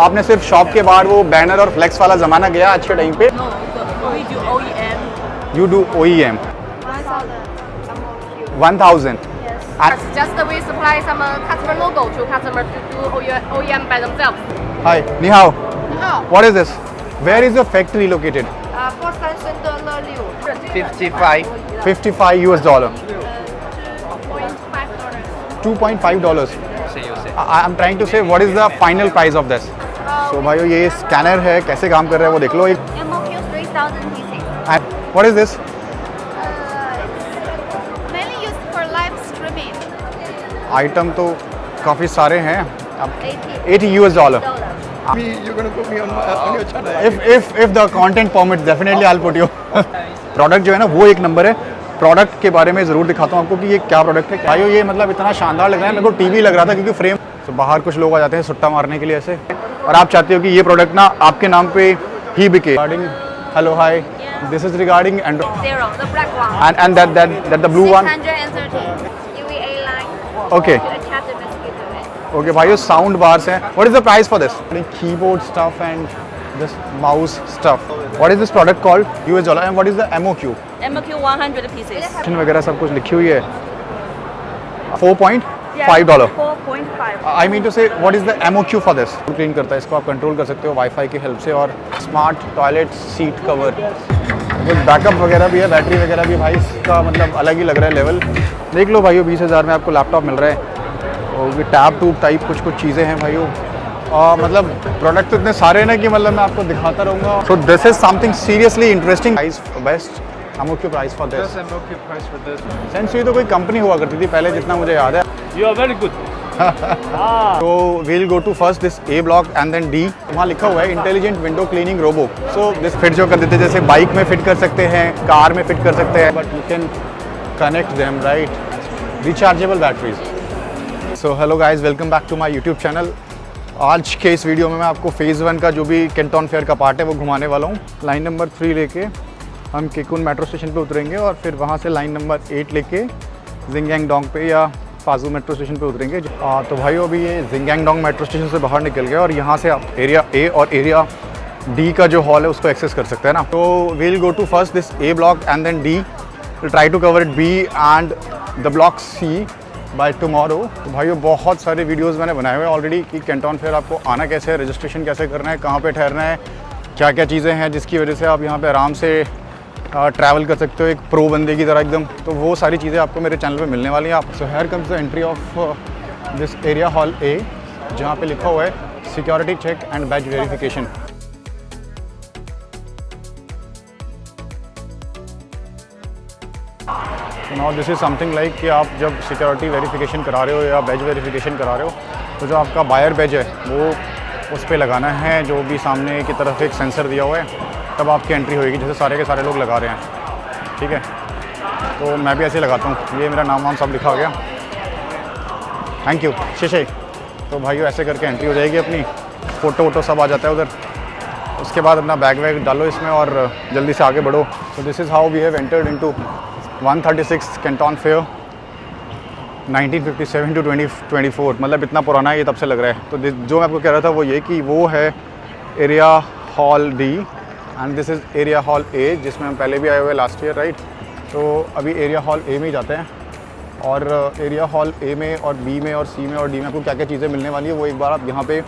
आपने सिर्फ शॉप के बाहर वो बैनर और फ्लेक्स वाला ज़माना गया आज के टाइम पे? No, we do OEM. You do OEM. 1,000 1000. Yes. And Just we supply some customer logo to customer to do OEM by themselves. hi, ni hao. No. What is this? Where is your factory located? Foshan Center Liu. 55. $55 US. $2.5. $2.5. Say you say. I'm trying to say what is the final price of this? So भाइयों ये scanner है, कैसे काम कर रहा है वो देख लो एक. MOQ 3,000 pieces. And what is this? Mainly used for live streaming. Item तो काफ़ी सारे हैं. अब 80 $80 US. You're gonna put me on your channel. If the content permits, definitely I'll put you. Product जो है ना वो एक नंबर है. प्रोडक्ट के बारे में ज़रूर दिखाता हूँ आपको कि ये क्या प्रोडक्ट है. भाइयों ये मतलब इतना शानदार लग रहा है, मेरे को टीवी लग रहा था क्योंकि फ्रेम. तो बाहर कुछ लोग आ जाते हैं सुट्टा मारने के लिए ऐसे, और आप चाहते हो कि ये प्रोडक्ट ना आपके नाम पे ही बिके. Regarding hello hi, this is regarding and Zero, the black one. that the blue one. 630 UVA line. Okay. To attach the mosquito net. Okay भाइयों साउंड बार्स हैं. What is the price for this? Keyboard stuff and this mouse stuff. What is this product called? US dollar. And what is the MOQ? MOQ 100 pieces. वगैरह सब कुछ लिखी हुई है. $4.5. 4.5. I mean to say, what is the MOQ for this? Clean करता है, इसको आप कंट्रोल कर सकते हो वाईफाई की हेल्प से. और smart toilet seat cover, backup वगैरह भी है, बैटरी वगैरह भी. भाई इसका मतलब अलग ही लग रहा है लेवल. देख लो भाइयों 20,000 में आपको लैपटॉप मिल रहा है. और ये टैब टूब टाइप कुछ चीज़ें हैं भाइयों. मतलब प्रोडक्ट तो इतने सारे हैं ना कि मतलब मैं आपको दिखाता रहूँगा. सो this is something seriously interesting. Price best MOQ price for this. That's MOQ price for this. Sense ये तो कोई कंपनी हुआ करती थी पहले जितना मुझे याद है. You are very good. So we'll go to first this A block and then D. वहाँ लिखा हुआ है intelligent window cleaning robo. So this fit जो कर देते हैं, जैसे बाइक में फिट कर सकते हैं, कार में फिट कर सकते हैं, but you can connect them right. Rechargeable batteries. So hello guys, welcome back to my YouTube channel. आज के इस वीडियो में मैं आपको फेज़ 1 का जो भी कैंटन फेयर का पार्ट है वो घुमाने वाला हूँ. लाइन नंबर 3 लेके हम केकुन मेट्रो स्टेशन पे उतरेंगे और फिर वहाँ से लाइन नंबर 8 लेके जिंगयांगडोंग पे या फाजू मेट्रो स्टेशन पे उतरेंगे. तो भाइयों अभी ये जिंगयांगडोंग मेट्रो स्टेशन से बाहर निकल गया और यहाँ से आप एरिया ए और एरिया डी का जो हॉल है उसको एक्सेस कर सकते हैं ना. तो we'll go to first this A block and then D. Will try to cover it B and the block C by tomorrow. तो भाइयों बहुत सारे वीडियोज़ मैंने बनाए हुए हैं ऑलरेडी कि कैंटन फेयर आपको आना कैसे है, रजिस्ट्रेशन कैसे करना है, कहाँ पर ठहरना है, क्या क्या चीज़ें हैं जिसकी वजह से आप यहाँ पर आराम से ट्रैवल कर सकते हो एक प्रो बंदे की तरह एकदम. तो वो सारी चीज़ें आपको मेरे चैनल पे मिलने वाली हैं. आप so here comes the entry of this area hall A, जहाँ पे लिखा हुआ है security check and badge verification. Now this is something like कि आप जब सिक्योरिटी वेरिफिकेशन करा रहे हो या बैज वेरिफिकेशन करा रहे हो तो जो आपका बायर बैज है वो उस पर लगाना है, जो भी सामने की तरफ एक सेंसर दिया हुआ है, तब आपकी एंट्री होएगी. जैसे सारे के सारे लोग लगा रहे हैं, ठीक है. तो मैं भी ऐसे लगाता हूँ. ये मेरा नाम वाम सब लिखा हो गया. थैंक यू शीशे. तो भाइयों ऐसे करके एंट्री हो जाएगी अपनी. फ़ोटो वोटो सब आ जाता है उधर. उसके बाद अपना बैग वैग डालो इसमें और जल्दी से आगे बढ़ो. So this is how we have entered into 136 Canton Fair 1957 to 2024. मतलब इतना पुराना है ये, तब से लग रहा है. तो जो मैं आपको कह रहा था वो ये कि वो है area hall D and this is area hall A, जिसमें हम पहले भी आए हुए लास्ट ईयर राइट. तो अभी एरिया हॉल ए में ही जाते हैं और एरिया हॉल ए में और बी में और सी में और डी में आपको क्या क्या चीज़ें मिलने वाली है वो एक बार आप यहाँ पे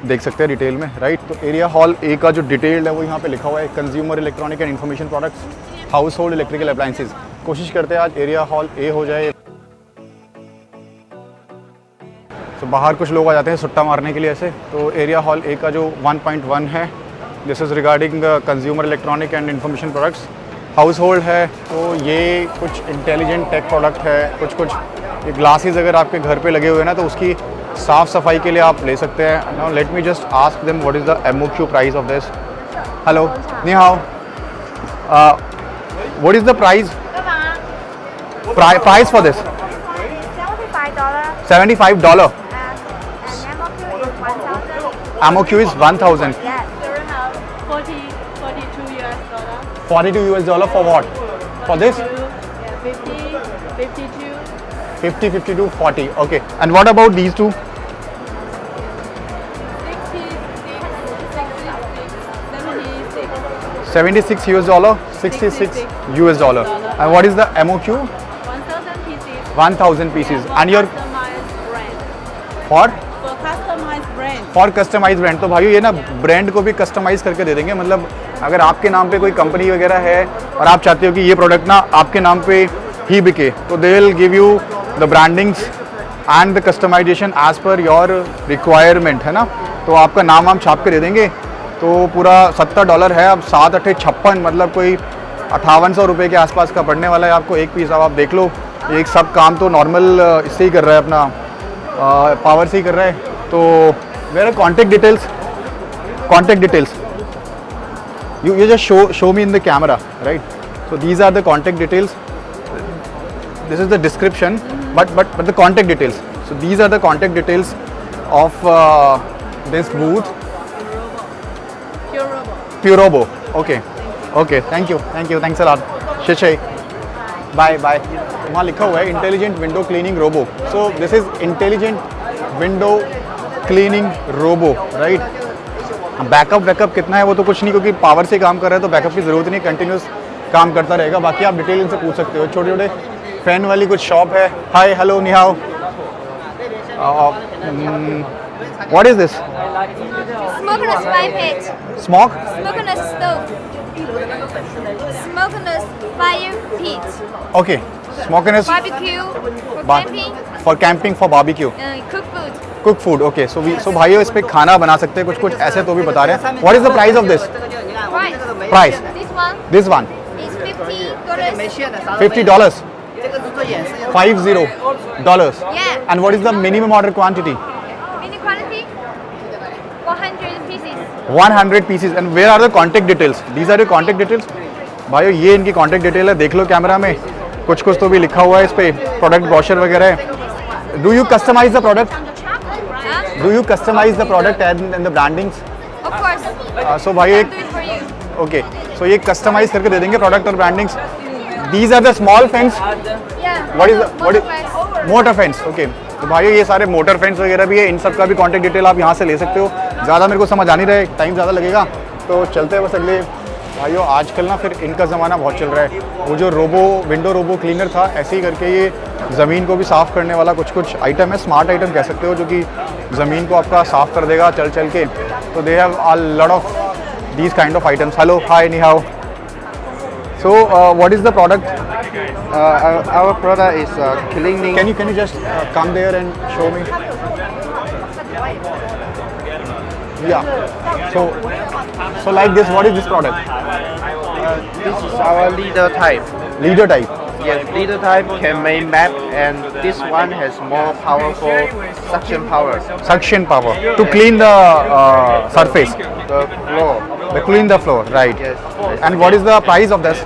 देख सकते हैं डिटेल में राइट. तो एरिया हॉल ए का जो डिटेल्ड है वो यहाँ पे लिखा हुआ है consumer electronic and information products, house hold electrical appliances. कोशिश करते हैं आज एरिया हॉल ए हो जाए. तो बाहर कुछ लोग आ जाते हैं सुट्टा मारने के लिए ऐसे. तो एरिया हॉल ए का जो 1.1 है, this is regarding consumer electronic and information products. House hold है तो ये कुछ इंटेलिजेंट टेक प्रोडक्ट है. कुछ ये ग्लासेस अगर आपके घर पे लगे हुए हैं ना तो उसकी साफ़ सफाई के लिए आप ले सकते हैं. Now let me just ask them what is the MOQ price of this. Hello knee how, what is the price price for this? $75. MOQ is 1,000. Yes. 42 US dollar. $42 for what? For this? Yeah, 50, 52. 50, 52, 40. Okay. And what about these two? 60, 60, $76 US, 66 US dollar. And what is the MOQ? 1,000 pieces. 1000 pieces. And your Customized brand. for For customized brand. For customize brand. तो भाई ये ना brand को भी customise करके दे देंगे। मतलब अगर आपके नाम पे कोई कंपनी वगैरह है और आप चाहते हो कि ये प्रोडक्ट ना आपके नाम पे ही बिके, तो they will give you the brandings and the customization as per your requirement, है ना। तो आपका नाम वाम छाप के दे देंगे। तो पूरा $70 है। अब 7 8 56, मतलब कोई 5800 रुपये के आसपास का पड़ने वाला है आपको एक पीस। अब आप देख लो, एक सब काम तो नॉर्मल इससे ही कर रहा है, अपना पावर से ही कर रहा है। तो मेरा contact details you just show me in the camera, right? So these are the contact details. This is the description, but the contact details. So these are the contact details of this booth. Pure Robo. Pure Robo. Okay, thank you, thanks a lot. Shishay. Bye. वहाँ लिखा हुआ है intelligent window cleaning robo. So this is intelligent window cleaning robo, right. Backup कितना है वो तो कुछ नहीं, क्योंकि पावर से काम कर रहा है तो बैकअप की ज़रूरत नहीं, कंटिन्यूस काम करता रहेगा। बाकी आप डिटेल इनसे पूछ सकते हो। छोटे छोटे फैन वाली कुछ शॉप है। हाय, हेलो, नि हाओ। What is this? Smokeless 5 feet. Smoke Smokeless stove. Smokeless 5 feet. Okay, smokeless Barbecue for camping. For camping, for barbecue, Cook food. Cook food. Okay, so भाइयों इस पे खाना बना सकते हैं कुछ ऐसे तो भी बता रहे हैं। What is the price of this? Price. Price. This one This one is $50. $50. $50. Yeah. And what is the minimum order quantity? Mini quality 100 pieces. 100 pieces. And where are the contact details? These are your contact details. भाइयों ये इनकी contact detail है, देख लो camera में। कुछ तो भी लिखा हुआ है इस पे, प्रोडक्ट ब्रोशर वगैरह है। Do you customize the product? Huh? Do you customize the product and the brandings? Of course. So भाई I'll do it for you. Okay, so ये कस्टमाइज करके दे देंगे प्रोडक्ट और brandings. These are the small fence. Yeah. What is Motor fence. Motor fence? Okay, तो भाई ये सारे मोटर फेंस वगैरह भी है, इन सब का भी कॉन्टैक्ट डिटेल आप यहाँ से ले सकते हो। ज़्यादा मेरे को समझ आ नहीं रहा है, टाइम ज़्यादा लगेगा, तो चलते हैं बस अगले। भाइयों आजकल ना फिर इनका ज़माना बहुत चल रहा है। वो जो विंडो रोबो क्लीनर था, ऐसे ही करके ये ज़मीन को भी साफ़ करने वाला कुछ आइटम है, स्मार्ट आइटम कह सकते हो, जो कि ज़मीन को आपका साफ़ कर देगा चल के। तो they have a lot of these kind of items. Hello, hi, नि हाओ। So what is the product? Our product is cleaning. Can you just come there and show me? Yeah. So like this, what is this product? This is our leader type. Leader type. Yes, leader type can make map, and this one has more powerful suction power. Suction power to clean the surface, The floor. to clean the floor, right? Yes. And what is the price of this?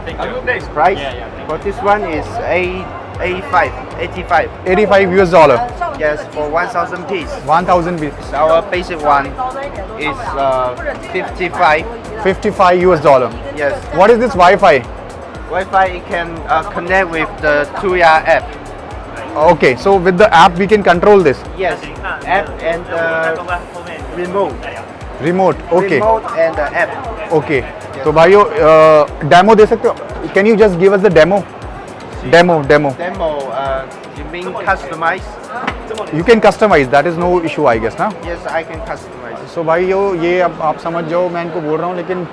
Price for this one is 85. $85 US. Yes, for 1,000 piece. 1,000 pieces. Our basic one is 55. $55 US. Yes. What is this Wi-Fi? Wi-Fi it can connect with the Tuya app. Okay, so with the app we can control this. Yes, app and remote. Remote. Okay. Remote and the app. Okay. तो भाइयों demo दे सकते हो? Can you just give us the demo? Demo. Demo. You mean customize? You can customize. That is no issue, I guess, ना? Yes, I can customize. सो भाइयों ये अब आप समझ जाओ, मैं इनको बोल रहा हूँ लेकिन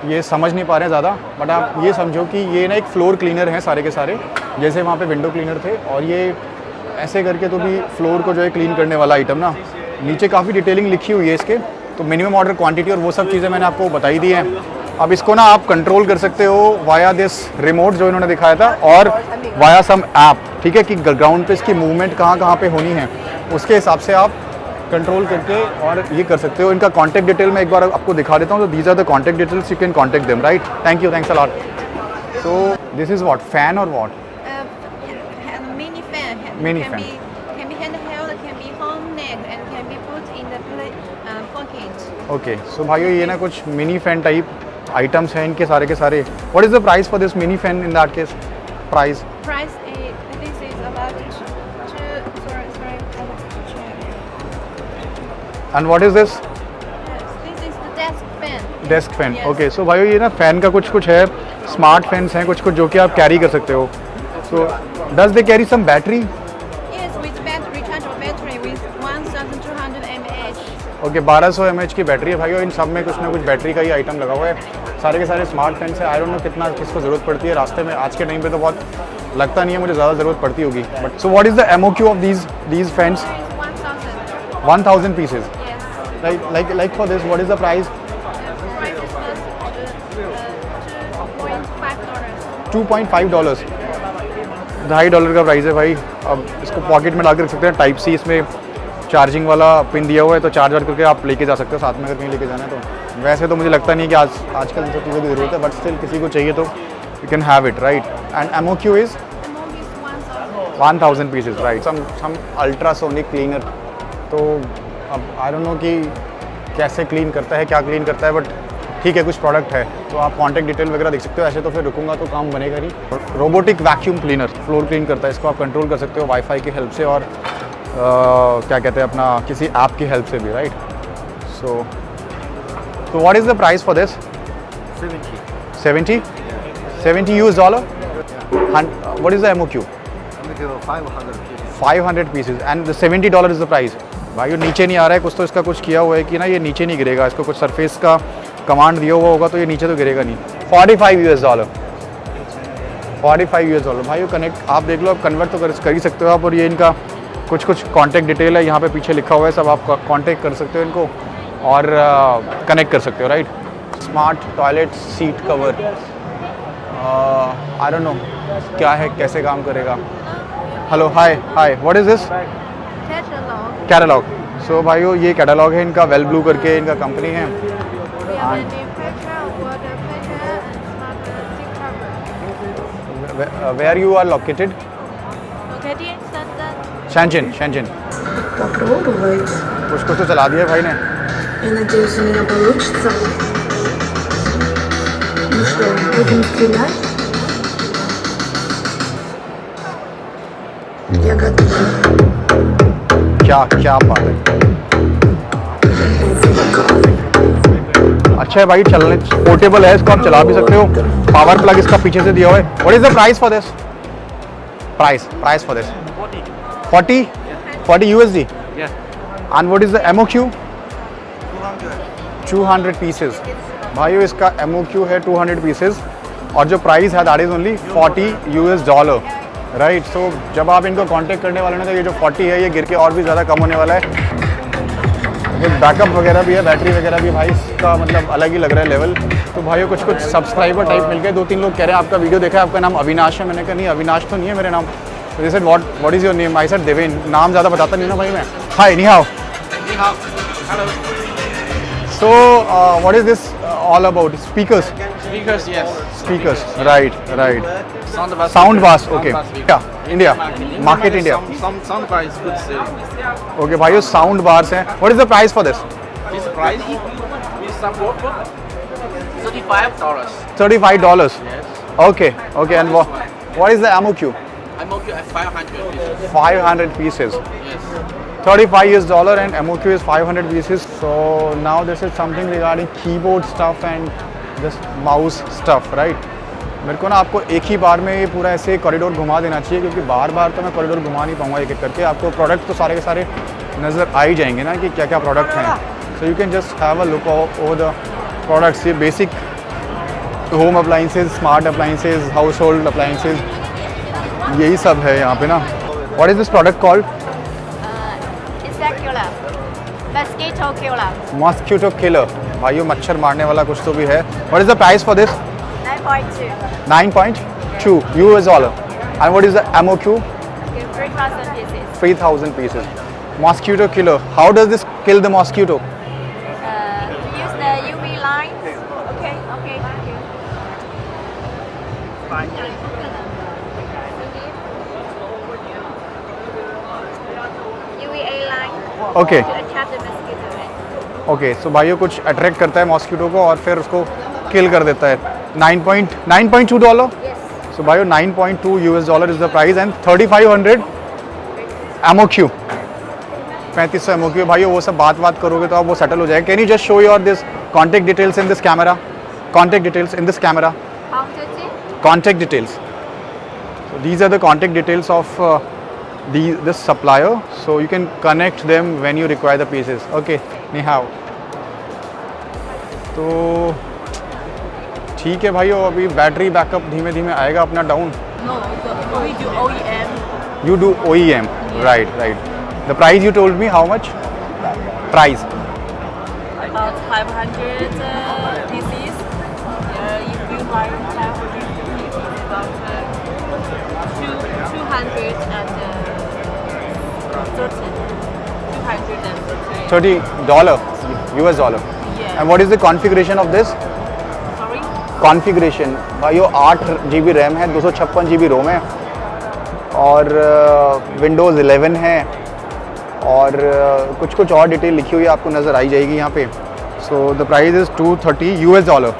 ये समझ नहीं पा रहे हैं ज़्यादा। बट आप ये समझो कि ये ना एक फ्लोर क्लीनर है सारे के सारे, जैसे वहाँ पे विंडो क्लीनर थे, और ये ऐसे करके तो भी फ्लोर को जो है क्लीन करने वाला आइटम ना। नीचे काफ़ी डिटेलिंग लिखी हुई है इसके, तो मिनिमम ऑर्डर क्वांटिटी और वो सब चीज़ें मैंने आपको बताई दी हैं। अब इसको ना आप कंट्रोल कर सकते हो वाया दिस रिमोट जो इन्होंने दिखाया था, और वाया सम ऐप, ठीक है, कि ग्राउंड पे इसकी मूवमेंट कहाँ पे होनी है, उसके हिसाब से आप कंट्रोल करके और ये कर सकते हो। इनका कॉन्टैक्ट डिटेल मैं एक बार आपको दिखा देता हूँ। तो these are the contact details, you can contact them, right? Thank you, thanks a lot. So this is what, fan or what? And mini fan. Mini can fan. Can be handheld, can be home neck, and can be put in the pocket. Okay, so भाइयों ये ना कुछ mini fan type items हैं इनके सारे के सारे। What is the price for this mini fan in that case? Price Price this is about sorry, I have to check. And what is this? Yes, this is the desk fan. Desk fan Yes. Okay so भाई ये ना fan का कुछ है smart fans हैं कुछ जो कि आप कैरी कर सकते हो so does they carry some battery Yes, with battery, rechargeable battery with 1200 mAh. Okay 1200 mAh की बैटरी है भाई और इन सब में कुछ ना कुछ बैटरी का ही आइटम लगा हुआ है सारे के सारे स्मार्ट फैंस है आई डोंट नो कितना किसको ज़रूरत पड़ती है रास्ते में आज के टाइम पे तो बहुत लगता नहीं है मुझे ज़्यादा ज़रूरत पड़ती होगी but so what is the MOQ of these fans It's 1000. 1000 pieces Yes. like for this what is the price Price is $2.5. $2.5 $2.5 का प्राइस है भाई अब इसको पॉकेट में डाल के रख सकते हैं टाइप सी इसमें चार्जिंग वाला पिन दिया हुआ है तो चार्ज वार्ज करके आप लेके जा सकते हो साथ में अगर कहीं लेके जाना है तो वैसे तो मुझे लगता नहीं कि आजकल इन सब चीज़ों की ज़रूरत है बट स्टिल किसी को चाहिए तो you can have it right and MOQ is The mom is 1000. 1000 pieces right some ultrasonic cleaner तो अब आई डोंट नो कि कैसे क्लीन करता है क्या क्लीन करता है बट ठीक है कुछ प्रोडक्ट है तो आप कॉन्टैक्ट डिटेल वगैरह देख सकते हो ऐसे तो फिर रुकूंगा तो काम बनेगा नहीं robotic vacuum cleaner floor clean करता है इसको आप कंट्रोल कर सकते हो वाईफाई की हेल्प से और क्या कहते हैं अपना किसी ऐप की हेल्प से भी right so what is the price for this 70 US dollar and what is the MOQ 500 pieces and the $70 is the price भाई ये नीचे नहीं आ रहा है कुछ तो इसका कुछ किया हुआ है कि ना ये नीचे नहीं गिरेगा इसको कुछ सरफेस का कमांड दिया हुआ होगा तो ये नीचे तो गिरेगा नहीं 45 US dollar 45 US dollar भाई ये कनेक्ट आप देख लो आप कन्वर्ट तो कर ही सकते हो आप और ये इनका कुछ कॉन्टैक्ट डिटेल है यहाँ पे पीछे लिखा हुआ है सब आप कॉन्टैक्ट कर सकते हो इनको और कनेक्ट कर सकते हो right smart toilet seat cover I don't know क्या है कैसे काम करेगा hello hi what is this Catalog. Catalog so भाइयों ये कैटलॉग है इनका वेल ब्लू करके इनका कंपनी है We are manufacturer of water filter and smart seat cover. Where you are located Located in Shenzhen. Shenzhen Попробовать. कुछ तो चला दिया भाई ने Я надеюсь, у меня получится. Ну что, будем стрелять? Я готова. क्या बात है अच्छा है भाई चलने पोर्टेबल है इसको आप चला भी सकते हो पावर प्लग इसका पीछे से दिया हुआ है what is the price for this price for this 40 USD and what is the MOQ 200 pieces भाइयों इसका MOQ है 200 पीसेस और जो प्राइस है that is only $40 US right so जब आप इनको कांटेक्ट करने वाले ना तो ये जो 40 है ये गिर के और भी ज़्यादा कम होने वाला है एक बैकअप वगैरह भी है बैटरी वगैरह भी भाई इसका मतलब अलग ही लग रहा है लेवल तो भाइयों कुछ सब्सक्राइबर टाइप मिल गए 2-3 लोग कह रहे हैं आपका वीडियो देखा है आपका नाम अविनाश है मैंने कहा नहीं अविनाश तो नहीं है मेरे नाम तो जैसे what is your name I said Deven नाम ज़्यादा बताता नहीं ना भाई मैं हाय नी हाउ so what is this all about speakers Speakers, yes. Speakers right Soundbar. Sound bass okay speaker. India market India Some soundbar is good selling. Okay भाइयों साउंड बार्स हैं what is the price for this This price with some work $35. $35 Yes. okay and what is the MOQ I'm okay at 500. 500 pieces Yes. $35 US and MOQ is 500 pieces so now this is something regarding keyboard stuff and this mouse stuff right मेरे को ना आपको एक ही बार में ये पूरा ऐसे corridor घुमा देना चाहिए क्योंकि बार बार तो मैं कॉरिडोर घुमा नहीं पाऊंगा एक एक करके आपको प्रोडक्ट तो सारे के सारे नज़र आ ही जाएंगे ना कि क्या क्या प्रोडक्ट हैं so you can just have a look over the products ये basic home appliances smart appliances household appliances यही सब है यहाँ पे ना what is this product called Insect killer. Mosquito killer. Mosquito killer भाइयों मच्छर मारने वाला कुछ तो भी है what is the price for this 9.2. 9.2 US dollar and what is the MOQ Okay, 3,000 pieces. 3000 pieces mosquito killer how does this kill the mosquito We use the UV lines. Okay, thank you. UVA line okay to attract the mosquito in. okay so भाइयों कुछ attract करता है mosquito को और फिर उसको किल कर देता है $9.2 Yes. so भाइयों 9.2 US dollar is the price and 3500 MOQ 3500 MOQ भाइयों वो सब बात करोगे तो आप वो सेटल हो जाएगा can you just show your this contact details in this camera. Contact details in this camera. Contact details. So these are the contact details of this supplier. So you can connect them when you require the pieces. Okay, ni hao. तो ठीक है भाइयों, अभी battery backup धीमे धीमे आएगा अपना down. No, we do OEM. You do OEM, right, right. The price you told me, how much? Price. About 500 pieces. If you buy 500 pieces, about 230 $30 US dollar. Yeah. And what is the configuration of this? Sorry? Configuration भाइयों 8 GB RAM है, 256 GB रोम है और Windows 11 है और कुछ कुछ और detail लिखी हुई है, आपको नज़र आई जाएगी यहाँ पे. So the price is $230 US dollar.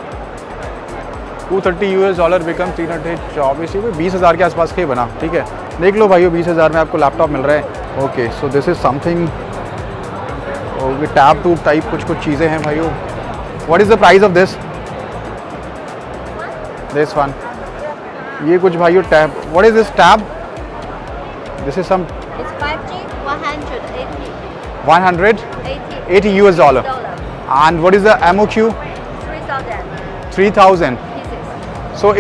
$230 US dollar become 324 20,000 के आसपास का ही बना. ठीक है, देख लो भाइयों, 20,000 में आपको लैपटॉप मिल रहा है. Okay, so this is something. Tab tube type कुछ कुछ चीज़ें हैं भाइयों. What is the price of this one? ये कुछ भाइयों tab. What is this tab? This is some It's 5G, 180 180 US dollar. And what is the MOQ? 3,000 3,000. pieces. So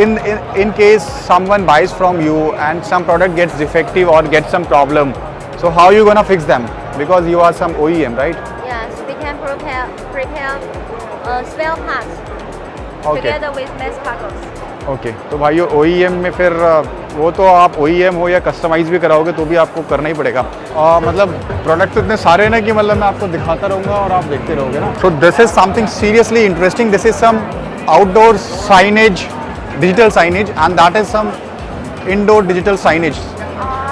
in case someone buys from you and some product gets defective or gets some problem, so how you gonna fix them? Because you are some OEM, right? Yes, we can prepare spare parts Okay. together with mesh cargos. Okay, तो भाइयों OEM में फिर वो तो आप OEM हो या customise भी कराओगे तो भी आपको करना ही पड़ेगा. मतलब प्रोडक्ट तो इतने सारे हैं ना कि मतलब मैं आपको दिखाता रहूँगा और आप देखते रहोगे ना. So this is something seriously interesting. This is some outdoor signage, digital signage, and that is some indoor digital signage.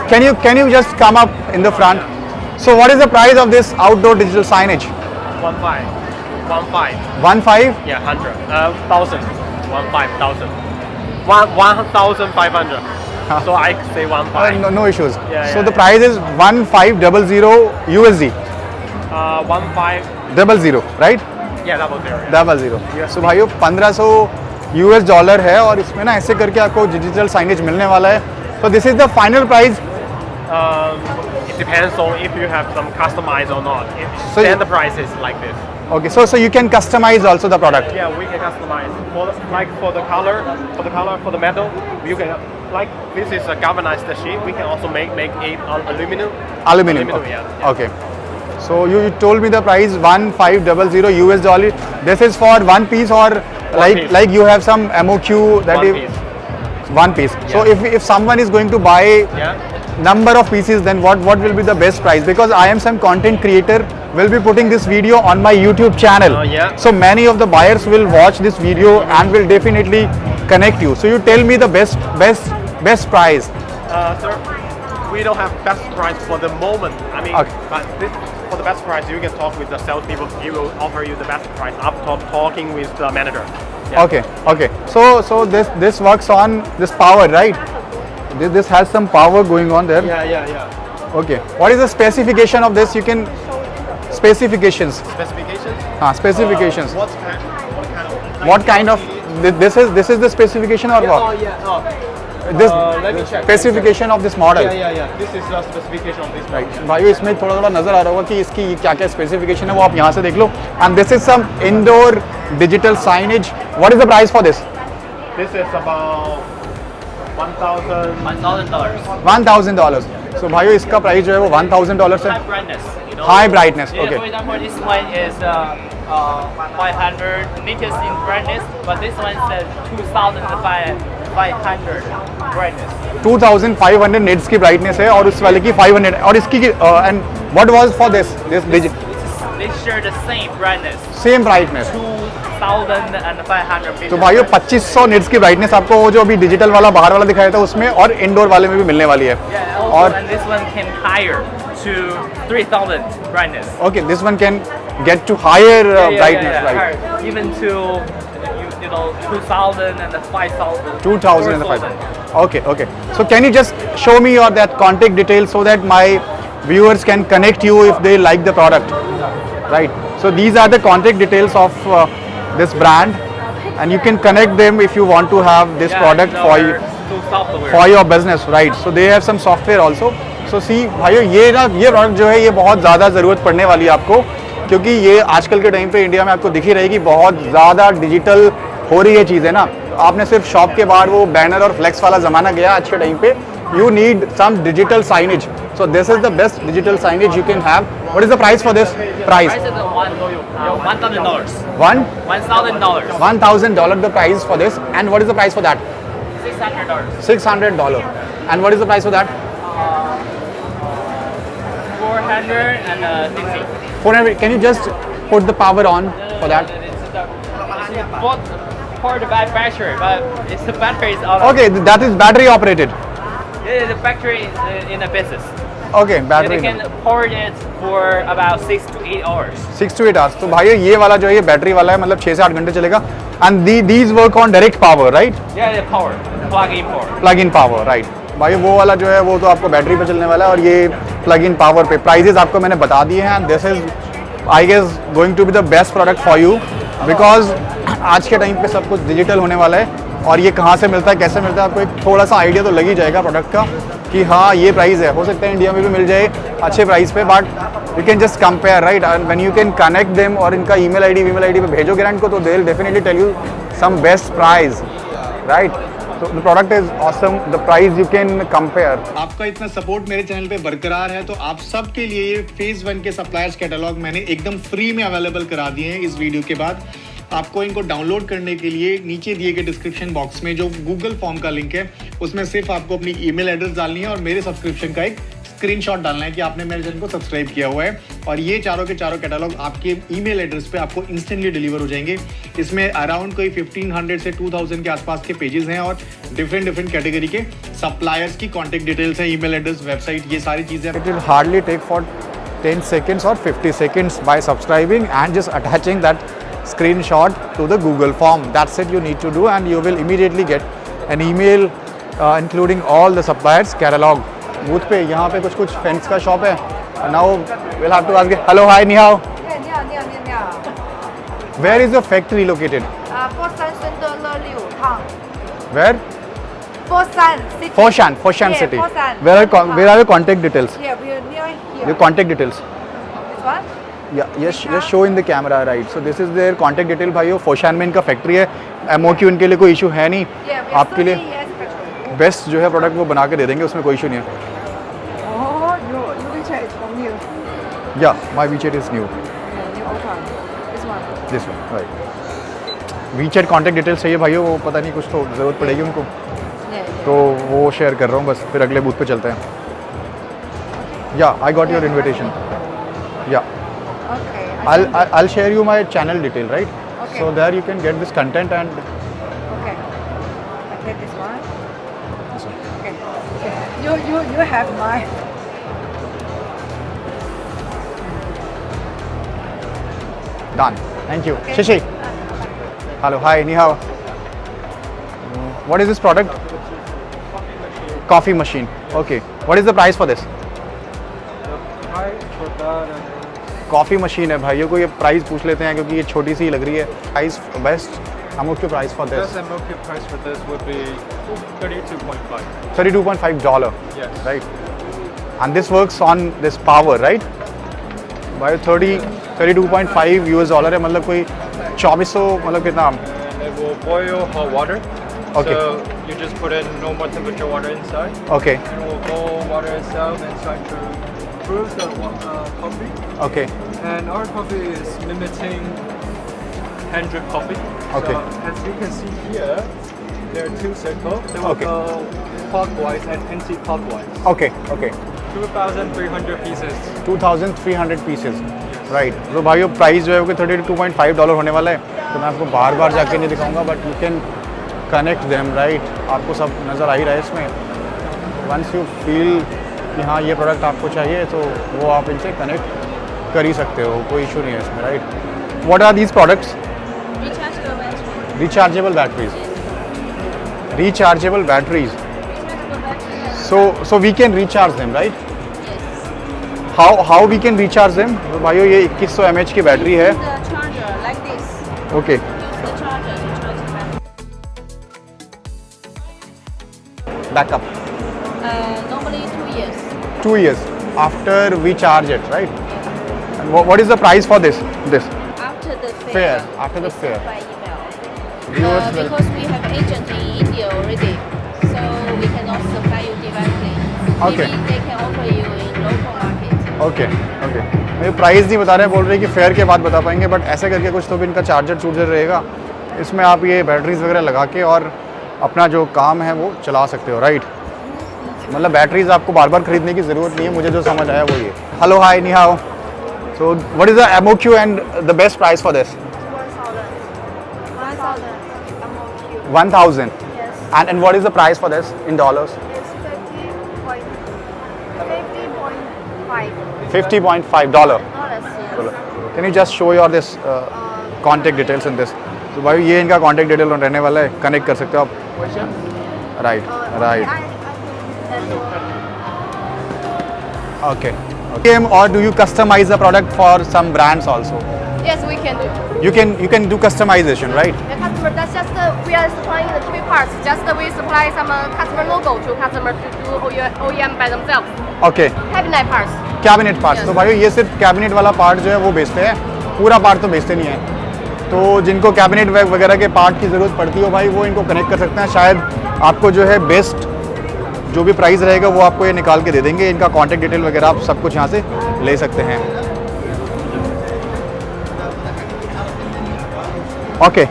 Can you just come up in the front? So what is the price of this outdoor digital signage? 15. 15? Yeah, 100. 1,000. 15,000. 1,500. So I say 15. No issues. Yeah, So yeah, the price is 1500 USD. 15. 00, right? Yeah, 00. 00. So भाइयों 1500 US dollar है और इसमें ना ऐसे करके आपको digital signage मिलने वाला है. So this is the final price. It depends on if you have some customized or not. So Then the price is like this. Okay, so you can customize also the product. Yeah, we can customize for the color, for the metal. You can this is a galvanized sheet. We can also make it on aluminum. Aluminum. Okay. Yeah. Okay. So you told me the price 1500 US dollar. This is for one piece or piece. like you have some MOQ that One you piece. one piece. So if someone is going to buy Yeah. number of pieces, then what will be the best price? Because I am some content creator, will be putting this video on my YouTube channel. Yeah. So many of the buyers will watch this video and will definitely connect you. So you tell me the best price. Sir, we don't have best price for the moment. I mean, Okay. but for the best price, you can talk with the salespeople. He will offer you the best price after talking with the manager. Yeah. Okay. So this works on this power, right? This has some power going on there. Yeah. Okay. What is the specification of this? You can specifications. Specifications? Specifications. What kind of? This is the specification or what? This Let me check. specification of this model. Yeah. This is the specification of this. Right. भाइयों इसमें थोड़ा थोड़ा नजर आ रहा होगा कि इसकी क्या क्या स्पेसिफिकेशन है, वो आप यहाँ से देख लो. And this is some indoor digital signage. What is the price for this? This is about $1,000. $1,000. So भाइयों इसका प्राइस जो है वो $1,000 है. brightness. You know? High brightness. Yeah, Okay. For example, this one is 500 nits in brightness, but this one is 2,500 brightness. 2,500 nits की brightness है और उस वाले की 500 और इसकी and what was for this They share the same brightness. same brightness. 2,500 तो भाइयों 2500 निट्स की ब्राइटनेस आपको वो जो अभी डिजिटल वाला बाहर वाला दिखाया था उसमें और इंडोर वाले में भी मिलने वाली है. Yeah, also, और and this one can higher to 3,000 brightness. okay, this one can get to higher brightness, right? higher, even to 2,000 and 5,000. 2,000 and 5,000. Okay. So can you just show me your that contact details so that my viewers can connect you if they like the product, right? So these are the contact details of this brand, and you can connect them if you want to have this product for you, software. for your business, right? So they have some software also. So see भाइयों ये product जो है ये बहुत ज़्यादा ज़रूरत पड़ने वाली है आपको, क्योंकि ये आजकल के टाइम पे इंडिया में आपको दिख ही रहेगी, बहुत ज़्यादा डिजिटल हो रही है चीज़ें ना. आपने सिर्फ शॉप के बाहर वो बैनर और फ्लेक्स वाला ज़माना गया आज के टाइम पे. You need some digital signage. So this is the best digital signage you can have. What is the price for this? Price? Price is $1,000. $1,000. $1,000. The price for this. And what is the price for that? $600. $600. And what is the price for that? $460. 400. Can you just put the power on for that? Both for the manufacturer, but it's the battery is out. Okay, that is battery operated. Yeah, the factory is in a business. Okay, And battery. they can power it for about 6 to 8 hours. 6 to 8 hours. तो भाई ये वाला जो है ये battery वाला है, मतलब 6 से 8 घंटे चलेगा. And these work on direct power, right? Yeah, the power, plug-in power. Plug in power, right. भाई वो वाला जो है वो तो आपको बैटरी पे चलने वाला है, और ये प्लग इन पावर पे. प्राइजेस आपको मैंने बता दिए हैं. This is I guess going to be the best product for you, because आज के टाइम पे सब कुछ डिजिटल होने वाला है. और ये कहाँ से मिलता है, कैसे मिलता है, आपको एक थोड़ा सा आइडिया तो लग ही जाएगा प्रोडक्ट का कि हाँ ये प्राइस है. हो सकता है इंडिया में भी मिल जाए अच्छे प्राइस पे, but you can just compare, right. And when you can connect them और इनका ईमेल आईडी पे भेजोगे ना इनको, तो they will definitely tell you some best price, right. तो the product is awesome, the price you can compare. आपका इतना सपोर्ट मेरे चैनल पे बरकरार है, तो आप सब के लिए ये फेज 1 के सप्लायर्स कैटलॉग मैंने एकदम फ्री में अवेलेबल करा दिए हैं इस वीडियो के बाद. आपको इनको डाउनलोड करने के लिए नीचे दिए गए डिस्क्रिप्शन बॉक्स में जो गूगल फॉर्म का लिंक है, उसमें सिर्फ आपको अपनी ईमेल एड्रेस डालनी है और मेरे सब्सक्रिप्शन का एक स्क्रीनशॉट डालना है कि आपने मेरे चैनल को सब्सक्राइब किया हुआ है, और ये चारों के चारों कैटलॉग आपके ईमेल एड्रेस पे आपको इंस्टेंटली डिलीवर हो जाएंगे. इसमें अराउंड कोई 1500 से 2000 के आसपास के पेजेस हैं, और डिफरेंट कैटेगरी के सप्लायर्स की कॉन्टैक्ट डिटेल्स हैं, ईमेल एड्रेस, वेबसाइट, ये सारी चीज़ें. It will hardly take for 10 seconds or 50 seconds by subscribing and just attaching that screenshot to the Google form. That's it you need to do, and you will immediately get an email including all the suppliers catalog. Booth पे यहाँ पे कुछ fence का shop है. Now we'll have to ask. Hello, hi, ni hao. Where is your factory located? 佛山顺德乐六趟。 Where? 佛山 city. Foshan Yeah, city. Foshan. Where are your contact details? Here, we are near here. Your contact details. This one? Yeah, yes, just show in the camera, right? So this is their contact detail भाइयों. Foshan में इनका factory है. MOQ इनके लिए कोई issue है नहीं. Yeah, we are आपके लिए yes, factory. बेस्ट जो है प्रोडक्ट वो बना के दे देंगे, उसमें कोई इशू नहीं है. Oh, your WeChat is from you. Yeah, my WeChat is new. New account. This one. This one, right. WeChat contact details चाहिए भाइयों, वो पता नहीं कुछ तो ज़रूरत पड़ेगी उनको, Yeah. तो वो शेयर कर रहा हूँ बस. फिर अगले बूथ पे चलते हैं. Yeah, I got your invitation. Yeah. Okay. I'll share you my channel detail, right? Okay. So there you can get this content and Okay. I take this one. this one. Okay. Okay. You have mine. Done. Thank you. Shishi. Hello. Hi. Ni hao. What is this product? Coffee machine. Okay. What is the price for this? Coffee machine है भाइयों को. ये price पूछ लेते हैं क्योंकि ये छोटी सी लग रही है. Price best MOQ price for this? Best MOQ price for this would be $32.5. $32.5. Yes. Right. And this works on this power, right? भाई 32.5 US dollar है, मतलब कोई 2400, मतलब कितना? And it will boil hot water. Okay. So you just put in normal temperature water inside. Okay. And it will boil water itself inside to brew the coffee. Okay. And our coffee is mimicking hand drip coffee. Okay. So as you can see here, there are two circles. They will Okay. go clockwise and anti-clockwise. Okay. Okay. 2,300 pieces. 2,300 pieces. Right. तो भाइयों price जो है वो $32.5 होने वाला है. तो मैं आपको बार बार जाके नहीं दिखाऊंगा, but you can connect them, right. आपको सब नज़र आ ही रहा है इसमें. वंस यू फील कि हाँ ये प्रोडक्ट आपको चाहिए, तो वो आप इनसे कनेक्ट कर ही सकते हो, कोई इशू नहीं है इसमें, right. What are these products? Rechargeable batteries. Rechargeable batteries. So we can recharge them, right? How we can recharge them? भाइयों ये 2100 mAh की बैटरी है. The charger like this. Okay. You the charger to charge the battery. Backup. Normally 2 years. 2 years after we charge it, right? And what is the price for this? After the fair. Fair, after the we fair. send by email. Viewers will- Because we have agent in India already, so we cannot supply you directly. Okay. Maybe they can offer you in local market. Okay okay ये price नहीं बता रहे, बोल रहे कि fair के बाद बता पाएंगे, बट ऐसे करके कुछ तो भी इनका चार्जर चूर्जर रहेगा। इसमें आप ये बैटरीज वगैरह लगा के और अपना जो काम है वो चला सकते हो, राइट? मतलब बैटरीज आपको बार बार खरीदने की ज़रूरत नहीं है, मुझे जो समझ आया वो ये। हेलो हाय नी हाउ, so what is the MOQ and the best price for this? 1000 and what is the price for this in dollars? 50.5 dollar. Can you just show your this contact details in this? तो भाई ये इनका contact detail रहने वाला है, connect कर सकते हो आप। Right. Okay. Or do you customize the product for some brands also? Yes, we can do. You can do customization, right? The customer, that's just we are supplying the TV parts. Just we supply some customer logo to customer to do OEM by themselves. Okay. Cabinet parts. Cabinet parts, तो भाई ये सिर्फ cabinet वाला part जो है वो बेचते हैं, पूरा पार्ट तो बेचते नहीं है। तो जिनको कैबिनेट वगैरह के पार्ट की ज़रूरत पड़ती हो भाई, वो इनको कनेक्ट कर सकते हैं। शायद आपको जो है बेस्ट जो भी प्राइस रहेगा वो आपको ये निकाल के दे देंगे। इनका कॉन्टैक्ट डिटेल वगैरह आप सब कुछ यहाँ से ले सकते हैं। Okay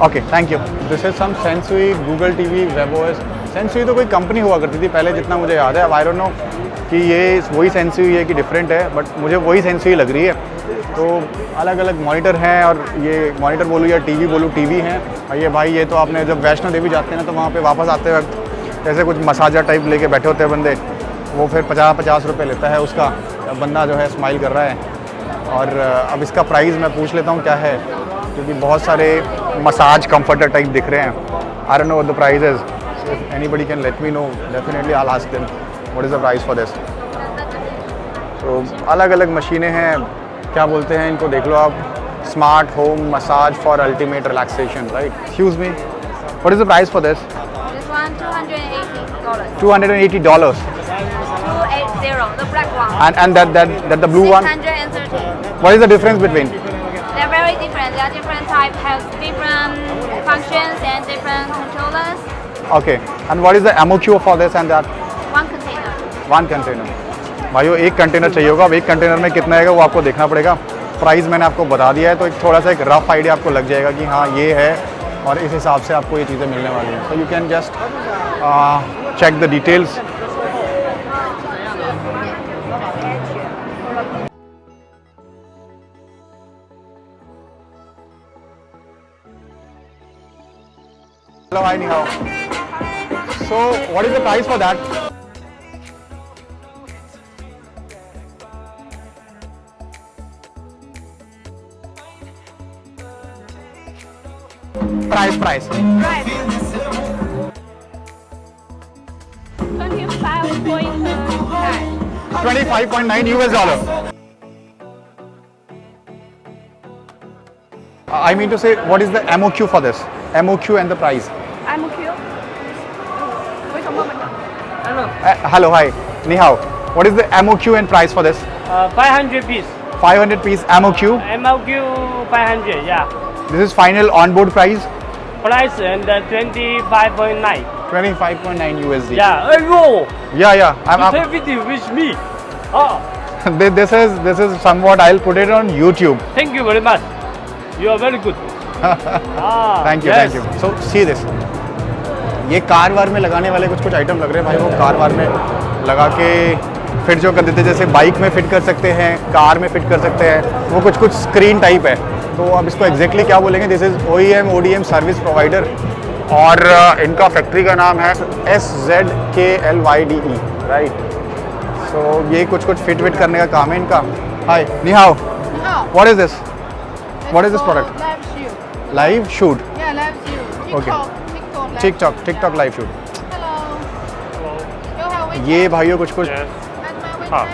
okay, thank you. This is some Sansui Google TV web OS. Sansui तो कोई कंपनी हुआ करती थी पहले, जितना मुझे याद है। अब आई डोंट नो कि ये वही सेंसुई है कि डिफरेंट है, बट मुझे वही सेंसुई लग रही है। तो अलग अलग मॉनिटर हैं, और ये मॉनिटर बोलूँ या टीवी बोलूँ, टीवी हैं। और ये भाई ये तो आपने जब वैष्णो देवी जाते हैं ना, तो वहाँ पे वापस आते वक्त ऐसे कुछ मसाजा टाइप लेके बैठे होते हैं बंदे, वो फिर 50 रुपये लेता है उसका। बंदा जो है स्माइल कर रहा है। और अब इसका प्राइस मैं पूछ लेता हूँ क्या है, क्योंकि बहुत सारे मसाज कंफर्टर टाइप दिख रहे हैं। आई don't know what the price is. If anybody can let me know, definitely I will ask them what is the price for this. तो अलग अलग मशीनें हैं, क्या बोलते हैं इनको, देख लो आप। Smart home massage for ultimate relaxation, right? Excuse me, what is the price for this? This one $280. $280. 280, the black one. And that the blue one? 630. What is the difference between? They're very different. They are different type, has different functions and different controllers. Okay. And what is the MOQ for this and that? One container. One container. भाइयों एक container चाहिए होगा। अब एक container में कितना आएगा वो आपको देखना पड़ेगा। प्राइस मैंने आपको बता दिया है, तो एक थोड़ा सा एक रफ आइडिया आपको लग जाएगा कि हाँ ये है, और इस हिसाब से आपको ये चीज़ें मिलने वाली हैं। So you can just check the details. Hello, hi, ni hao. So, what is the price for that? Price. 25.9 US dollar. I mean to say, what is the MOQ for this? MOQ and the price. MOQ. Hello, hi, ni hao. What is the MOQ and price for this? 500 piece. 500 piece MOQ. MOQ 500, yeah. This is final onboard price. Price and 25.9. 25.9 USD. Yeah. Hey, whoa! Yeah. Take video with me. Oh, This is somewhat. I'll put it on YouTube. thank you very much. You are very good. Thank you, yes. thank you. So see this. ये car वार में लगाने वाले कुछ item लग रहे हैं भाई, वो कार वार में लगा के फिट जो कर देते हैं, जैसे बाइक में फिट कर सकते हैं, कार में फिट कर सकते हैं, वो कुछ स्क्रीन टाइप है। तो अब इसको एग्जैक्टली क्या बोलेंगे? This is OEM service provider, और इनका फैक्ट्री का नाम है SZKLYDE, राइट? सो ये कुछ फिट करने का काम है इनका। हाय, ni hao. What is this? What is this product? Live shoot. Live shoot. Yeah, live shoot. Okay. TikTok live shoot. Hello. You have ये भाइयों कुछ Yes.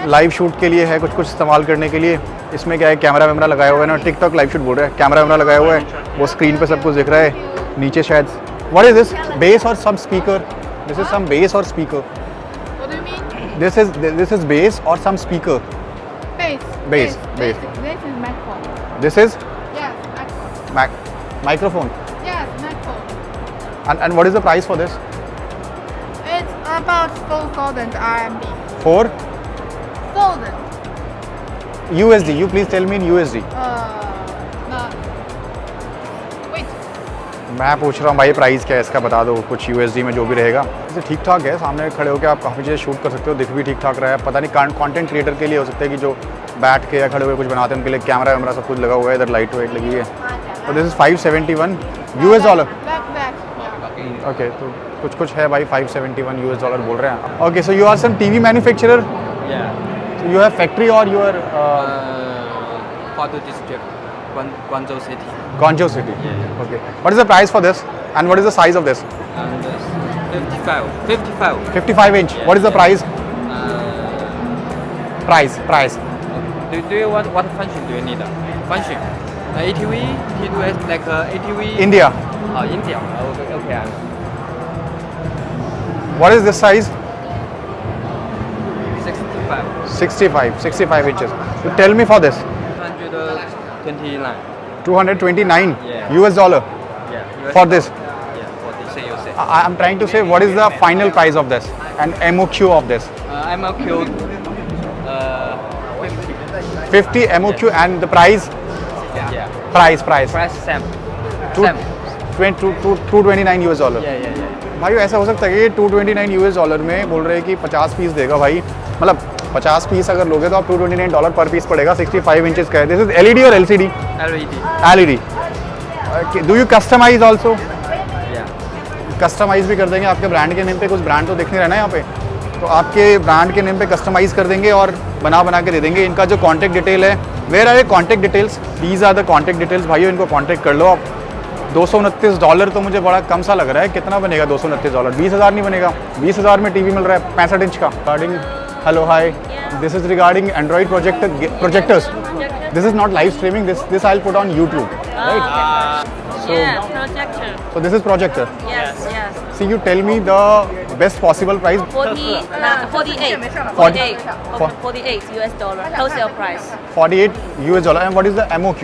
लाइव शूट के लिए है, कुछ इस्तेमाल करने के लिए। इसमें क्या है, कैमरा वैमरा लगाया हुआ है ना, टिकटॉक लाइव शूट बोल रहे हैं, कैमरा वैमरा लगाया हुआ है, वो स्क्रीन पे सब कुछ दिख रहा है। नीचे शायद what is this, bass or some speaker, this is some bass or speaker, What do you mean? This is bass or some speaker, Bass. Bass, bass. This is microphone. This is Yes, microphone. Microphone Yes, microphone. And what is the price for this? It's about 4,000 RMB. 4 1,000. USD, you please tell me in USD. No. Wait. मैं पूछ रहा हूँ भाई price क्या है इसका, बता दो कुछ USD में जो भी रहेगा। वैसे ठीक ठाक है, सामने खड़े होकर आप काफ़ी चीज़ें शूट कर सकते हो, दिख भी ठीक ठाक रहा है। पता नहीं कंटेंट क्रिएटर के लिए हो सकता है कि जो बैठ के या खड़े हुए कुछ बनाते हैं उनके लिए कैमरा वैमरा सब कुछ लगा हुआ है, इधर लाइट वाइट लगी हुई है। तो this is 571 US dollar. Back. Yeah. Okay, तो कुछ है भाई, 571 US डॉलर बोल रहे हैं। Okay, so you are some TV manufacturer, Yeah. so you have factory or you are Huadu district, Guangzhou city. Guangzhou city? Yeah. Okay. What is the price for this and what is the size of this? And 55. 55 inch. What is the price? Price. Do you want what function do you need? Function. ATV, T2S like ATV. India. India. Okay. What is this size? 65. 65 inches. So tell me for this. 229. 229 Yeah. US dollar Yeah. for this. Yeah. For this you say. I'm trying to say what is the final price of this and MOQ of this. MLQ. 50 MOQ and the price. Yeah. Price. Price same. Same. 229 US dollar. Yeah. भाई ऐसा हो सकता है कि 229 US dollar में बोल रहे हैं कि 50 पीस देगा भाई, मतलब 50 पीस अगर लोगे तो आप $229 पर पीस पड़ेगा। 65 इंचेस का है। दिस इज LED और LCD? LED. Do you customise also? Customise भी कर देंगे आपके ब्रांड के नेम पे, कुछ ब्रांड तो दिख नहीं रहा ना यहाँ पे, तो आपके ब्रांड के नेम पे कस्टमाइज कर देंगे और बना के दे देंगे। इनका जो कॉन्टैक्ट डिटेल है, where are contact details? These are the contact details भाइयों, इनको कॉन्टैक्ट कर लो आप। $229 तो मुझे बड़ा कम सा लग रहा है। कितना बनेगा $229? 20,000 नहीं बनेगा? 20,000 में टीवी मिल रहा है 65 इंच का। Regarding, hello hi, this is regarding Android projectors. This is not live streaming, this I will put on YouTube, right? Projector. So this is projector. Yes. See, you tell me the best possible price. 48 US dollar wholesale price. $48 US dollar. And what is the MOQ?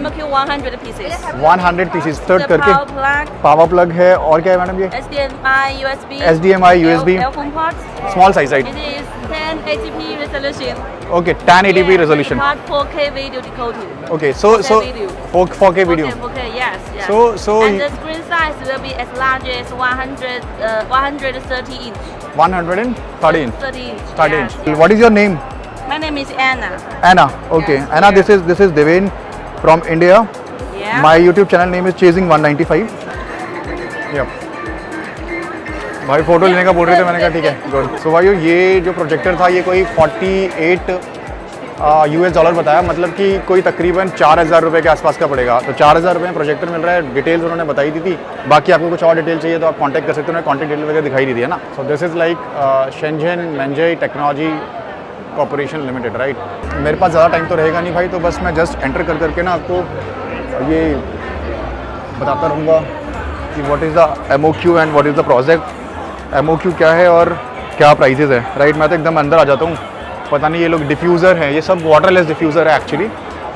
MOQ 100 pieces. 100 pieces. Third The करके power plug, power plug है और क्या है madam ये? HDMI, USB. HDMI, USB. Earphone ports. Small size, right? It is 1080p resolution. Okay, 1080p Yeah, resolution. Part 4K video decoding. Okay, so 4K video. 4K, yes. So and the screen size will be as large as 130 inch. 130 inch. 30 inch. 30 yes, inch. yes. What is your name? My name is Anna. Anna. Okay. Yes, Anna, yeah. this is Devin from India. Yeah. My YouTube channel name is Chasing 195. Yep. भाई photo लेने का बोल रहे थे, मैंने कहा ठीक है, गुड। सो भाई ये जो प्रोजेक्टर था ये कोई 48 US डॉलर बताया, मतलब कि कोई तकरीबन 4,000 रुपये के आसपास का पड़ेगा। तो 4,000 रुपये में प्रोजेक्टर मिल रहा है। डिटेल्स उन्होंने बताई दी थी, बाकी आपको कुछ और डिटेल चाहिए तो आप कांटेक्ट कर सकते हो, कॉन्टैक्ट डिटेल वगैरह दिखाई दी थी है ना। So this is like Shenzhen मेंजई टेक्नोलॉजी कॉर्पोरेशन लिमिटेड, राइट। मेरे पास ज़्यादा टाइम तो रहेगा नहीं भाई, तो बस मैं जस्ट एंटर करके ना आपको ये बताता रहूँगा कि what is the MOQ and what is the project. MOQ क्या है और क्या प्राइजेज़ है, राइट। मैं तो एकदम अंदर आ जाता हूँ। पता नहीं ये लोग डिफ्यूज़र हैं, ये सब वाटरलेस डिफ्यूज़र है एक्चुअली।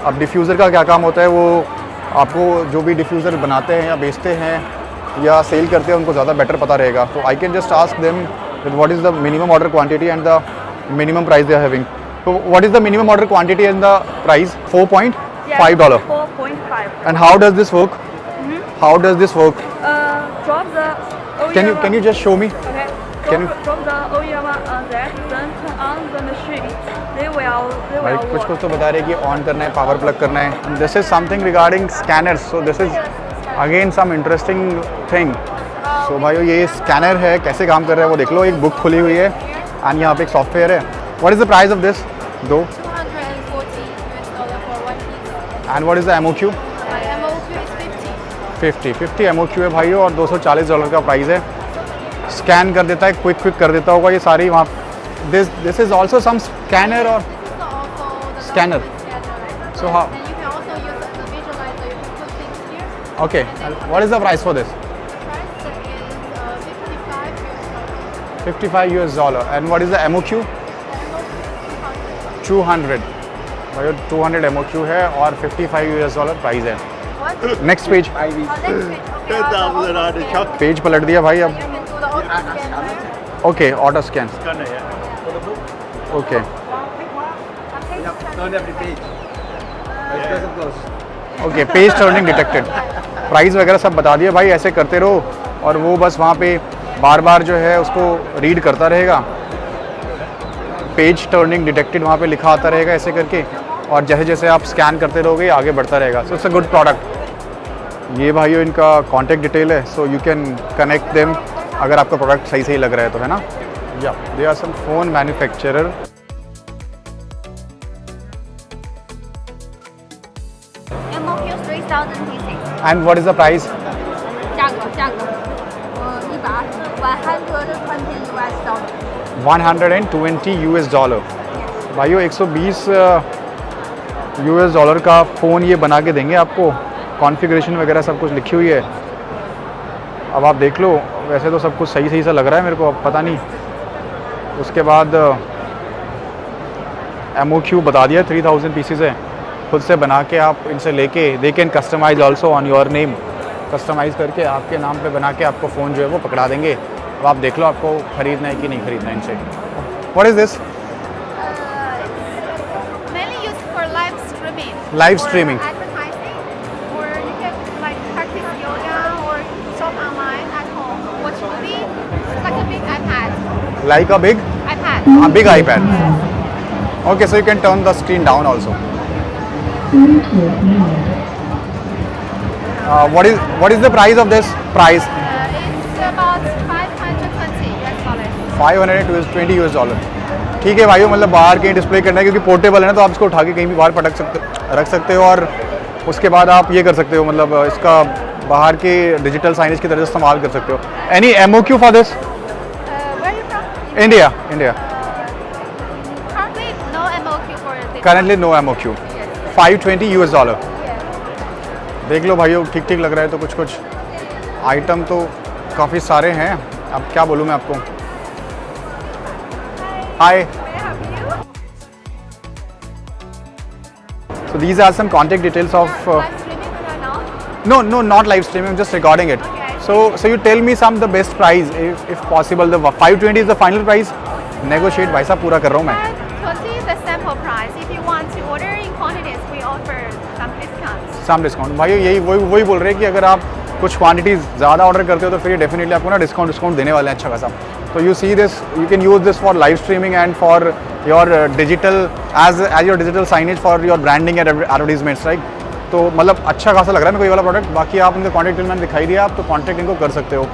अब डिफ्यूज़र का क्या काम होता है, वो आपको जो भी डिफ्यूज़र बनाते हैं या बेचते हैं या सेल करते हैं उनको ज़्यादा बेटर पता रहेगा। तो I can just ask them what is the minimum order quantity and the minimum price they are having. तो what is the minimum order quantity and the price? $4.5. 4.5. And how does this work? How does this work? Drop the OEM. Can you just show me? Okay. Can you- Drop the OEM on that, then turn on the machine. They will भाई work. कुछ तो बता रहे कि on करना है, power plug करना है। This is something regarding scanners, so this is again some interesting thing. सो भाई ये स्कैनर है, कैसे काम कर रहा है वो देख लो। एक बुक खुली हुई है एंड यहाँ पे एक सॉफ्टवेयर है। What is the price of this? दो। $240 for one piece. And what is the MOQ? MOQ is 50. 50 MOQ है भाई, और $240 का प्राइस है। स्कैन कर देता है, क्विक कर देता होगा ये सारी वहाँ। This is also some scanner और Also the Scanner. So how? And you can also use the visualizer. You can put things here. Okay. What is the price for this? Price is $55. $55 and what is the MOQ? 200 भाई 200 MOQ है और $55 price है What? Next page Oh, next page. Okay, page पलट दिया भाई अब you can do the auto scan, right? Okay auto scan okay Not every page. It doesn't close. Okay page turning detected price वगैरह सब बता दिया भाई ऐसे करते रहो और वो बस वहाँ पे बार बार जो है उसको रीड करता रहेगा पेज टर्निंग डिटेक्टेड वहाँ पे लिखा आता रहेगा ऐसे करके और जैसे जैसे आप स्कैन करते रहोगे आगे बढ़ता रहेगा so it's a good product ये भाइयों इनका कॉन्टैक्ट डिटेल है सो यू कैन कनेक्ट देम अगर आपका प्रोडक्ट सही सही लग रहा है तो है ना या they are some phone manufacturer MOQ 3,000 pieces. And what is the price 价格$120 भाइयों 120 $120 का फ़ोन ये बना के देंगे आपको कॉन्फ़िगरेशन वगैरह सब कुछ लिखी हुई है अब आप देख लो वैसे तो सब कुछ सही सही सा लग रहा है मेरे को अब पता नहीं उसके बाद MOQ बता दिया 3000 पीसेस है खुद से बना के आप इनसे लेके they can customise also on your name customise करके आपके नाम पे बना के आपको फ़ोन जो है वो पकड़ा देंगे अब आप देख लो आपको ख़रीदना है कि नहीं ख़रीदना है इनसे what is this Mainly used for live streaming. Live or streaming. Advertising, or you can like practice yoga or shop online at home. Watch movie. It's like a big iPad. Like a big iPad. big iPad okay so you can turn the screen down also what is the price of this price It's about $520. 520 $520 ठीक है भाइयों मतलब बाहर कहीं display करना है क्योंकि portable है ना तो आप इसको उठा के कहीं भी बाहर रख सकते हो और उसके बाद आप ये कर सकते हो मतलब इसका बाहर के डिजिटल साइनेज की तरह इस्तेमाल कर सकते हो any MOQ for this Where are you from? India Currently, no MOQ for this. Currently no MOQ $520 देख लो भाइयों ठीक ठीक लग रहा है तो कुछ आइटम तो काफ़ी सारे हैं अब क्या बोलूँ मैं आपको हाय so these are some contact details of Live streaming right now? no not live streaming I'm just recording it Okay. so you tell me some the best price if possible the 520 is the final price negotiate भाई साहब पूरा कर रहा हूँ मैं 520 is the sample price. If you want to order in quantities, we offer some discounts. Some discount भाई यही वही बोल रहे हैं कि अगर आप कुछ क्वांटिटी ज़्यादा ऑर्डर करते हो तो फिर ये डेफिनेटली आपको ना डिस्काउंट देने वाले हैं अच्छा खासा तो you see this you can use this for live streaming and for your digital age your digital signage for your branding and advertisements right तो मतलब अच्छा खासा लग रहा है मेरे को ये वाला प्रोडक्ट बाकी आप उनका कॉन्टैक्ट डिटेल मैंने दिखाई दिया आप तो कॉन्टैक्ट इनको कर सकते हो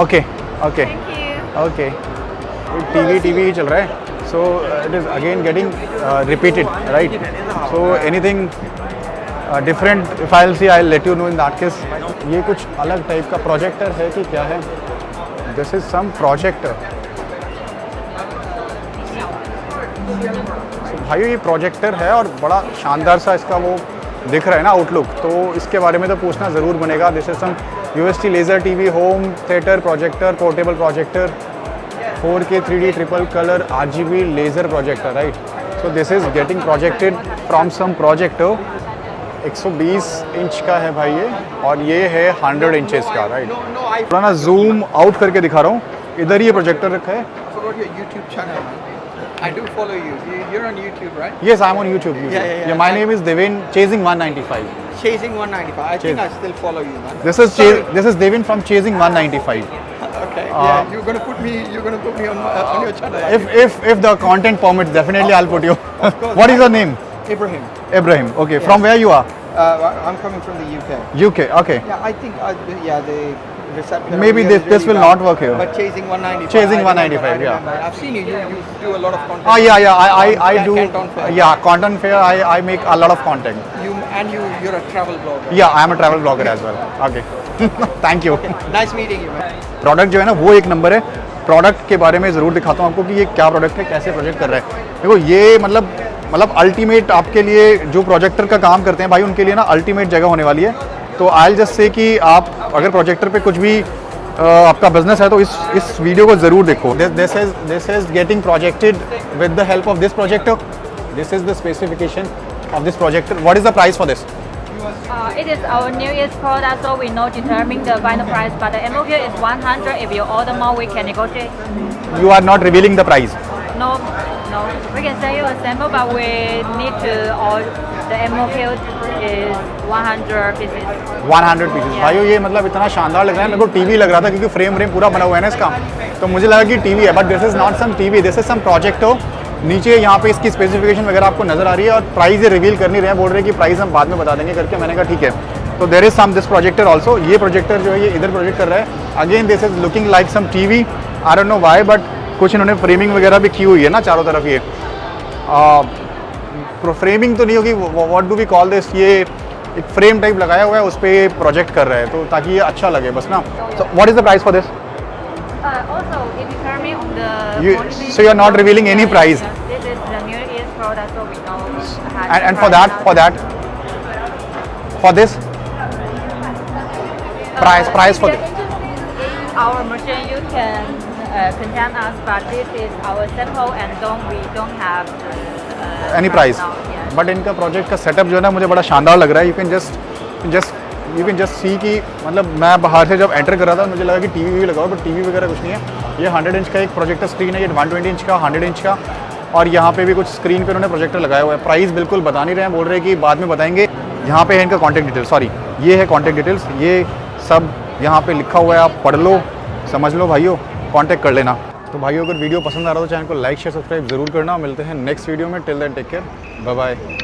okay Thank you. Okay TV ही चल रहा है so it is again getting repeated right so anything different if I see I let you know in that case ये कुछ अलग टाइप का प्रोजेक्टर है कि क्या है दिस इज सम प्रोजेक्टर भाई ये प्रोजेक्टर है और बड़ा शानदार सा इसका वो दिख रहा है ना आउटलुक तो इसके बारे में तो पूछना ज़रूर बनेगा this is some UST laser TV home theatre projector portable projector 4K 3D triple colour RGB laser projector right so this is getting projected from some projector 120 inch का है भाई ये और ये है 100 इंचेस का राइट थोड़ा ना जूम आउट करके दिखा रहा हूँ इधर ये प्रोजेक्टर रखा है I forgot your YouTube channel. I do follow you. You're on YouTube, right? Yes, I'm on YouTube. Yeah. My name is Devin, Chasing 195. Chasing 195. I think I still follow you, man. This is Devin from Chasing 195. Okay. Yeah, you're gonna put me on your channel. I think. If the content permits, definitely I'll put you. Of course. What is your name? Ibrahim. Ibrahim. Okay. Yes. From where you are? I'm coming from the UK. UK. Okay. Yeah, I think the reception. Maybe over here this is will really not bad. work here. But Chasing 195. Chasing I 195, yeah. remember. I've seen you. You do a lot of content. Oh yeah. I on do. Canton Fair. Yeah, content fair. I make a lot of content. You're a travel blogger. Yeah, I am a travel blogger as well. Okay. Thank you. Nice meeting you, man. Product जो है ना वो एक number है product के बारे में ज़रूर दिखाता हूँ आपको कि ये क्या प्रोडक्ट है, कैसे प्रोजेक्ट कर रहा है। देखो ये मतलब अल्टीमेट आपके लिए जो प्रोजेक्टर का काम करते हैं भाई, उनके लिए ना अल्टीमेट जगह होने वाली है। तो आई जस्ट से कि आप अगर प्रोजेक्टर पे कुछ भी आपका बिजनेस है तो इस वीडियो को ज़रूर देखो। This is getting projected with the help of this projector. This is the specification of this projector. What is the price for this? It is our newest product, so we know determine the final price, but the MOQ is 100. If you order more, we can negotiate. You are not revealing the price. No, we can send you a sample, but we need to order. The MOQ is 100 pieces. 100 pieces. भाइयों ये मतलब इतना शानदार लग रहा है, मेरे को टीवी लग रहा था क्योंकि फ्रेम पूरा बना हुआ है ना इसका, तो मुझे लगा कि टीवी है, but this is not some TV, this is some projector. नीचे यहाँ पे इसकी स्पेसिफिकेशन वगैरह आपको नजर आ रही है और प्राइस ये रिवील कर नहीं रहे हैं, बोल रहे हैं कि प्राइस हम बाद में बता देंगे करके। मैंने कहा ठीक है। तो there is some this projector also. ये प्रोजेक्टर जो है ये इधर प्रोजेक्ट कर रहा है। Again this is looking like some TV, I don't know why, but कुछ इन्होंने फ्रेमिंग वगैरह भी की हुई है ना चारों तरफ। ये फ्रेमिंग तो नहीं होगी, what do we call this, ये एक फ्रेम टाइप लगाया हुआ है, उस पर प्रोजेक्ट कर रहा है, तो ताकि ये अच्छा लगे बस ना। So what is the price for this? Also, it determines on the quantity. So you are not revealing any price. This is the newest product, so we know. And for this price for this. Our machine you can contact us, but this is our sample and we don't have any price. now, yeah. But इनका project का setup जो है ना मुझे बड़ा शानदार लग रहा है। यू कैन जस्ट सी कि मतलब मैं बाहर से जब एंटर कर रहा था मुझे लगा कि टीवी भी लगा हुआ, बट टीवी वगैरह कुछ नहीं है। ये 100 इंच का एक प्रोजेक्टर स्क्रीन है, ये 120 इंच का, 100 इंच का, और यहाँ पे भी कुछ स्क्रीन पे उन्होंने प्रोजेक्टर लगाया हुआ है। प्राइस बिल्कुल बता नहीं रहे हैं, बोल रहे हैं कि बाद में बताएंगे। यहाँ पे है इनका कॉन्टैक्ट डिटेल्स, सॉरी ये है कॉन्टैक्ट डिटेल्स, ये सब यहाँ पे लिखा हुआ है, आप पढ़ लो, समझ लो भाइयों, कॉन्टैक्ट कर लेना। तो भाइयों अगर वीडियो पसंद आ रहा हो तो चैनल को लाइक शेयर सब्सक्राइब जरूर करना। मिलते हैं नेक्स्ट वीडियो में। Till then take care, bye bye.